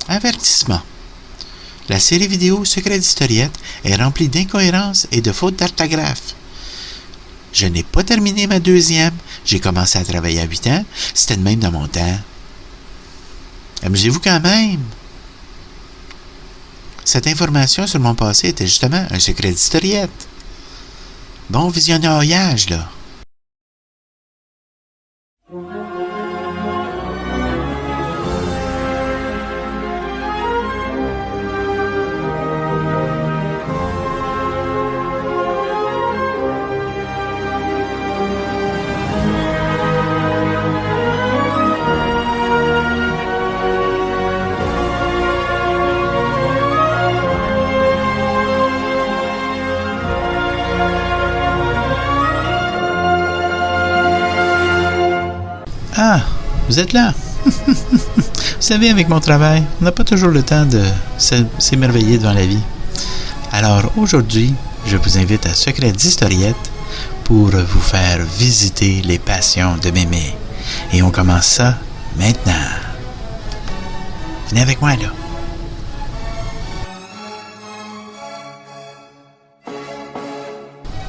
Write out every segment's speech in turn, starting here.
Avertissement. La série vidéo Secret d'Historiette est remplie d'incohérences et de fautes d'orthographe. Je n'ai pas terminé ma deuxième. J'ai commencé à travailler à 8 ans. C'était de même dans mon temps. Amusez-vous quand même. Cette information sur mon passé était justement un secret d'historiette. Bon visionnage, là. Ah, vous êtes là. Vous savez, avec mon travail, on n'a pas toujours le temps de s'émerveiller devant la vie. Alors aujourd'hui, je vous invite à Secret d'Historiette pour vous faire visiter les passions de Mémé. Et on commence ça maintenant. Venez avec moi, là.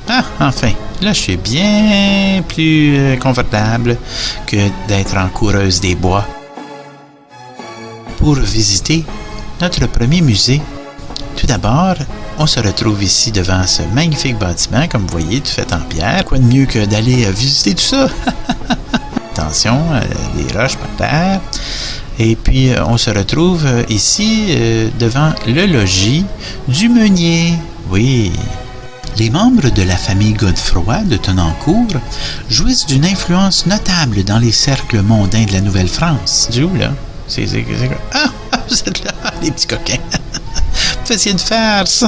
Ah, enfin, là je suis bien plus confortable que d'être en coureuse des bois. Pour visiter notre premier musée, tout d'abord, on se retrouve ici devant ce magnifique bâtiment, comme vous voyez, tout fait en pierre. Quoi de mieux que d'aller visiter tout ça? Attention, des roches par terre. Et puis, on se retrouve ici devant le logis du meunier. Oui. Les membres de la famille Godefroy de Tonnancour jouissent d'une influence notable dans les cercles mondains de la Nouvelle-France. Du où, là? C'est quoi? Ah, vous êtes là, les petits coquins. Vous faisiez une farce.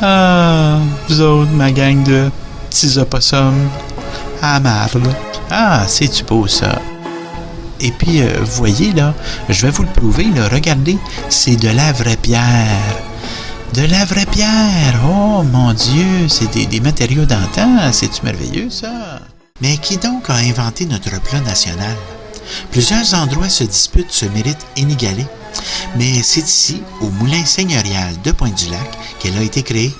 Ah, vous autres, ma gang de petits opossums. Ah, marde. Ah, c'est-tu beau, ça? Et puis, vous voyez, là, je vais vous le prouver, là, regardez, c'est de la vraie pierre. De la vraie pierre! Oh mon Dieu, c'est des matériaux d'antan, c'est-tu merveilleux ça? Mais qui donc a inventé notre plat national? Plusieurs endroits se disputent ce mérite inégalé, mais c'est ici, au moulin seigneurial de Pointe-du-Lac, qu'elle a été créée.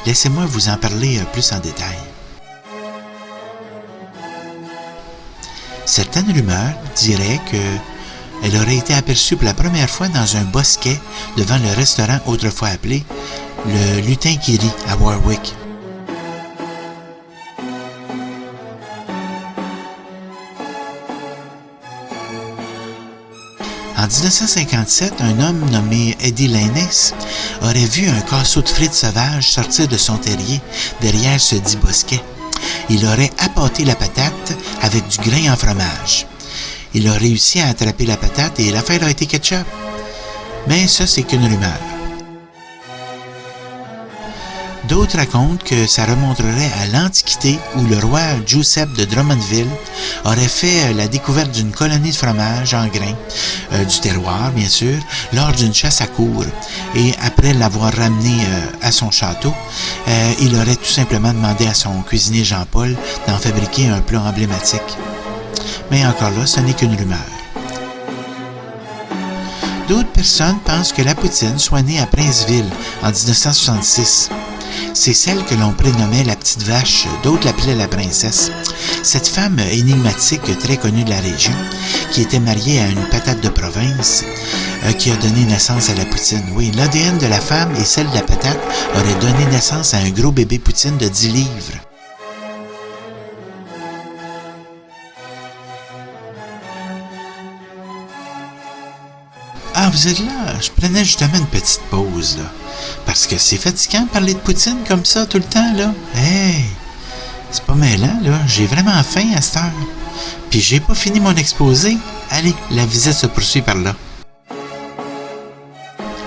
Laissez-moi vous en parler plus en détail. Certaines rumeurs diraient que elle aurait été aperçue pour la première fois dans un bosquet devant le restaurant autrefois appelé le Lutin qui rit à Warwick. En 1957, un homme nommé Eddie Lainez aurait vu un casseau de frites sauvages sortir de son terrier derrière ce dit bosquet. Il aurait appâté la patate avec du grain en fromage. Il a réussi à attraper la patate et l'affaire a été ketchup. Mais ça, c'est qu'une rumeur. D'autres racontent que ça remonterait à l'Antiquité où le roi Giuseppe de Drummondville aurait fait la découverte d'une colonie de fromage en grains, du terroir bien sûr, lors d'une chasse à courre. Et après l'avoir ramené à son château, il aurait tout simplement demandé à son cuisinier Jean-Paul d'en fabriquer un plat emblématique. Mais encore là, ce n'est qu'une rumeur. D'autres personnes pensent que la poutine soit née à Princeville en 1966. C'est celle que l'on prénommait la petite vache, d'autres l'appelaient la princesse. Cette femme énigmatique très connue de la région, qui était mariée à une patate de province, qui a donné naissance à la poutine. Oui, l'ADN de la femme et celle de la patate auraient donné naissance à un gros bébé poutine de 10 livres. Ah, vous êtes là? Je prenais justement une petite pause, là. Parce que c'est fatigant de parler de poutine comme ça tout le temps, là. Hey! C'est pas mêlant, là. J'ai vraiment faim à cette heure. Puis j'ai pas fini mon exposé. Allez, la visite se poursuit par là.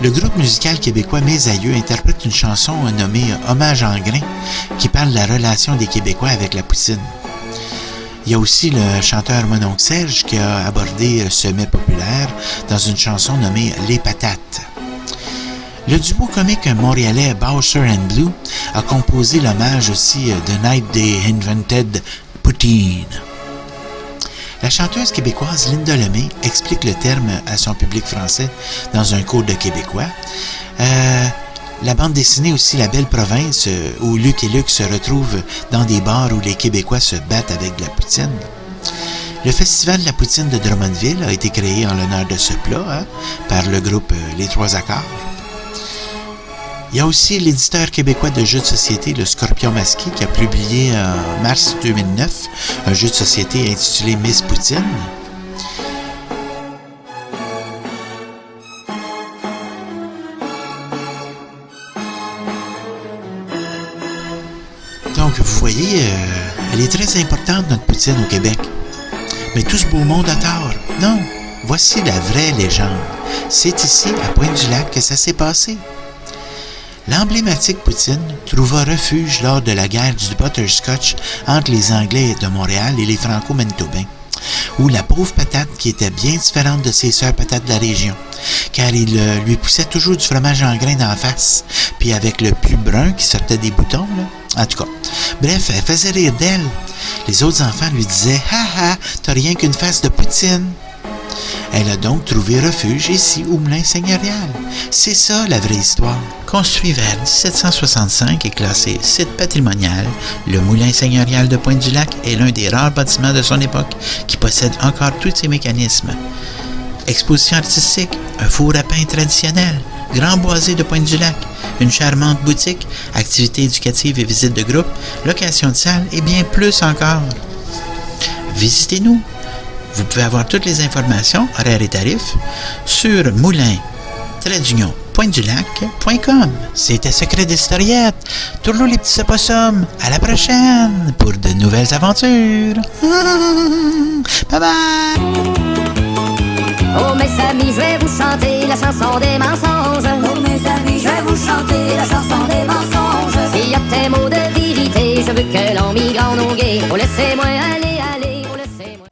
Le groupe musical québécois Mes Aïeux interprète une chanson nommée Hommage en grain qui parle de la relation des Québécois avec la poutine. Il y a aussi le chanteur Mon oncle Serge qui a abordé ce mets populaire dans une chanson nommée Les Patates. Le duo comique montréalais Bowser and Blue a composé l'hommage aussi The Night They Invented Poutine. La chanteuse québécoise Linda Lemay explique le terme à son public français dans un cours de québécois. La bande dessinée aussi La Belle Province, où Luc et Luc se retrouvent dans des bars où les Québécois se battent avec de la poutine. Le Festival de la poutine de Drummondville a été créé en l'honneur de ce plat par le groupe Les Trois Accords. Il y a aussi l'éditeur québécois de jeux de société, le Scorpion Masqué, qui a publié en mars 2009 un jeu de société intitulé Miss Poutine. Donc, vous voyez, elle est très importante, notre poutine au Québec. Mais tout ce beau monde a tort. Non, voici la vraie légende. C'est ici, à Pointe-du-Lac, que ça s'est passé. L'emblématique poutine trouva refuge lors de la guerre du butterscotch entre les Anglais de Montréal et les Franco-Manitobains, où la pauvre patate, qui était bien différente de ses sœurs patates de la région, car il lui poussait toujours du fromage en grains d'en face, puis avec le pus brun qui sortait des boutons, là. En tout cas, bref, elle faisait rire d'elle. Les autres enfants lui disaient « Ha ha, t'as rien qu'une face de poutine ». Elle a donc trouvé refuge ici au Moulin Seigneurial. C'est ça la vraie histoire. Construit vers 1765 et classé site patrimonial, le Moulin Seigneurial de Pointe-du-Lac est l'un des rares bâtiments de son époque qui possède encore tous ses mécanismes. Exposition artistique, un four à pain traditionnel, grand boisé de Pointe-du-Lac, une charmante boutique, activités éducatives et visites de groupe, location de salle et bien plus encore. Visitez-nous. Vous pouvez avoir toutes les informations, horaires et tarifs, sur moulin-pointedulac.com. C'était Secret d'Historiette. Tourlou les petits opossums. À la prochaine pour de nouvelles aventures. Bye bye! Oh mes amis, je vais vous chanter la chanson des mensonges. Oh mes amis, je vais vous chanter la chanson des mensonges. S'il y a tes mots de vérité, je veux que l'on migre en onguet. Oh laissez-moi aller, aller, oh laissez-moi.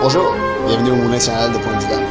Bonjour, bienvenue au Moulin Seigneurial de Pointe-du-Lac.